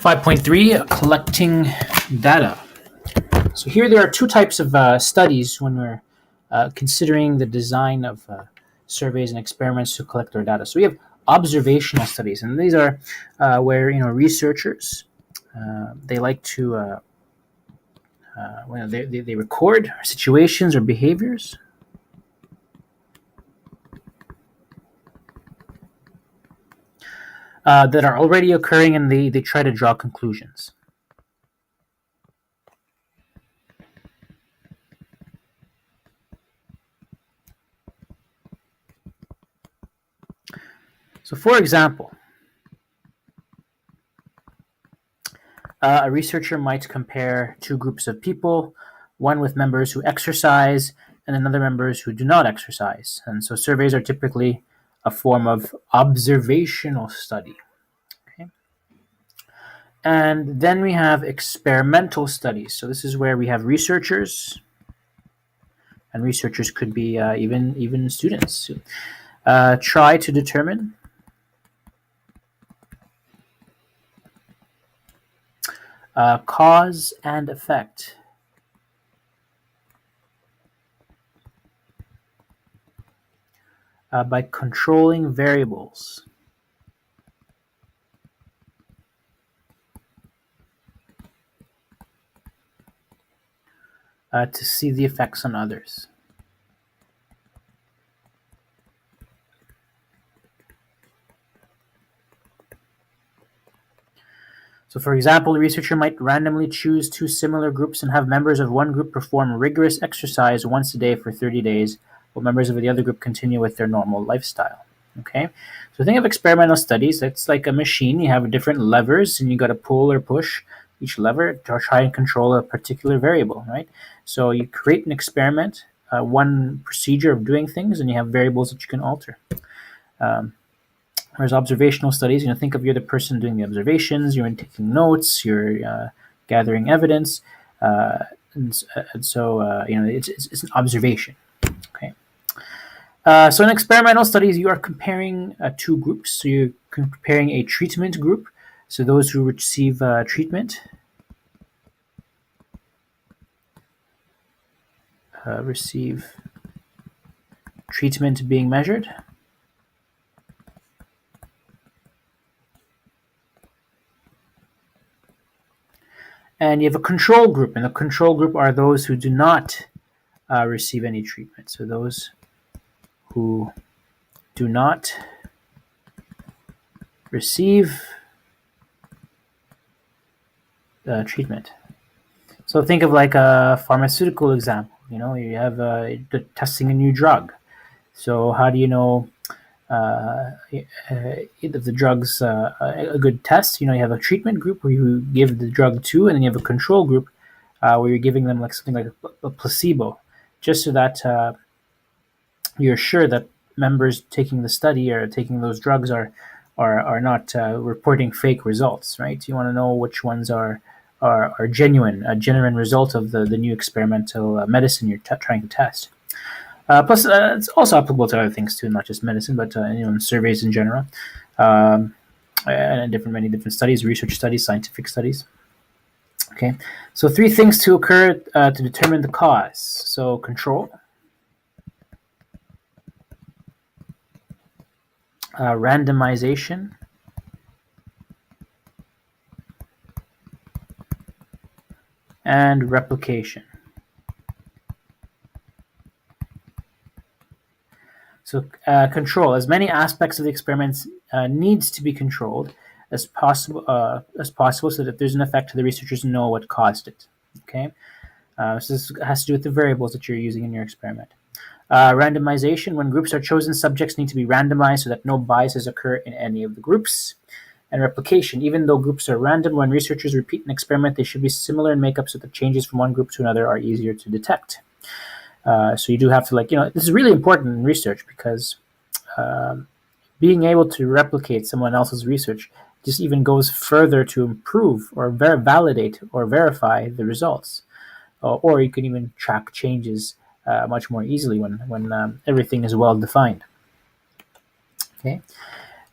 5.3, collecting data. So here there are two types of studies when we're considering the design of surveys and experiments to collect our data. So we have observational studies, and these are where researchers they like to they record situations or behaviors that are already occurring, and they try to draw conclusions. So for example, a researcher might compare two groups of people, one with members who exercise and another members who do not exercise. And so surveys are typically a form of observational study. Okay. And then we have experimental studies. So this is where we have researchers, and researchers could be even students, try to determine cause and effect by controlling variables. To see the effects on others. So for example, a researcher might randomly choose two similar groups and have members of one group perform rigorous exercise once a day for 30 days, while members of the other group continue with their normal lifestyle. Okay, so think of experimental studies. It's like a machine. You have different levers, and you got to pull or push each lever to try and control a particular variable, right? So you create an experiment, one procedure of doing things, and you have variables that you can alter. Whereas observational studies, think of you're the person doing the observations, you're taking notes, you're gathering evidence, and so it's an observation. Okay. So in experimental studies, you are comparing two groups. So you're comparing a treatment group, so those who receive treatment. Receive treatment being measured. And you have a control group, and the control group are those who do not receive any treatment. So those who do not receive treatment. So think of like a pharmaceutical example. You have testing a new drug. So how do you know if the drug's a good test? You have a treatment group where you give the drug to, and then you have a control group where you're giving them like something like a placebo, just so that you're sure that members taking the study or taking those drugs are not reporting fake results, right? You want to know which ones are genuine, a genuine result of the new experimental medicine you're trying to test. Plus, it's also applicable to other things too, not just medicine, but in surveys in general, and many different studies, research studies, scientific studies. Okay, so three things to occur to determine the cause. So control, randomization, and replication. So control, as many aspects of the experiments needs to be controlled as possible, so that there's an effect to the researchers know what caused it. Okay, so this has to do with the variables that you're using in your experiment. Randomization, when groups are chosen, subjects need to be randomized so that no biases occur in any of the groups. And replication, even though groups are random, when researchers repeat an experiment, they should be similar in makeup so that changes from one group to another are easier to detect. So you do have to this is really important in research, because being able to replicate someone else's research just even goes further to improve or validate or verify the results. Or you can even track changes much more easily when everything is well defined. Okay.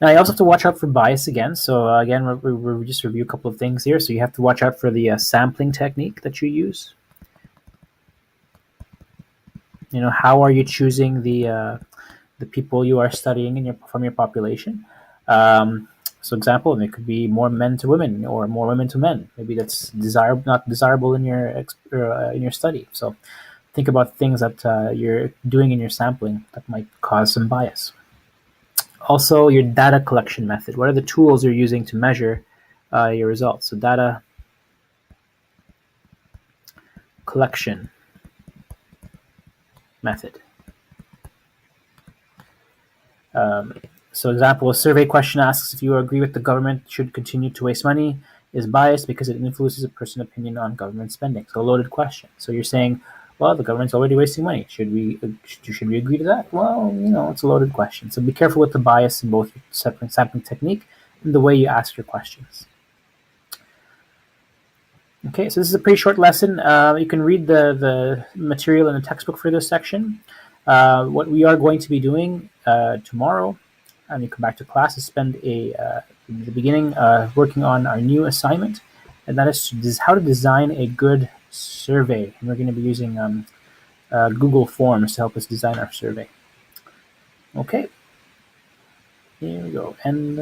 Now, you also have to watch out for bias again. So, again, we'll just review a couple of things here. So, you have to watch out for the sampling technique that you use. How are you choosing the people you are studying from your population? So, example, it could be more men to women or more women to men. Maybe that's not desirable in your study. So, think about things that you're doing in your sampling that might cause some bias. Also, your data collection method. What are the tools you're using to measure your results? So, data collection method. Um, so, example, a survey question asks if you agree with the government should continue to waste money is biased because it influences a person's opinion on government spending. So, a loaded question. So, you're saying, well, the government's already wasting money. Should we agree to that? Well, it's a loaded question. So, be careful with the bias in both your sampling technique and the way you ask your questions. Okay, so this is a pretty short lesson. You can read the material in the textbook for this section. What we are going to be doing tomorrow, and you come back to class, is spend in the beginning working on our new assignment, and that is how to design a good survey. And we're going to be using Google Forms to help us design our survey. Okay, here we go. And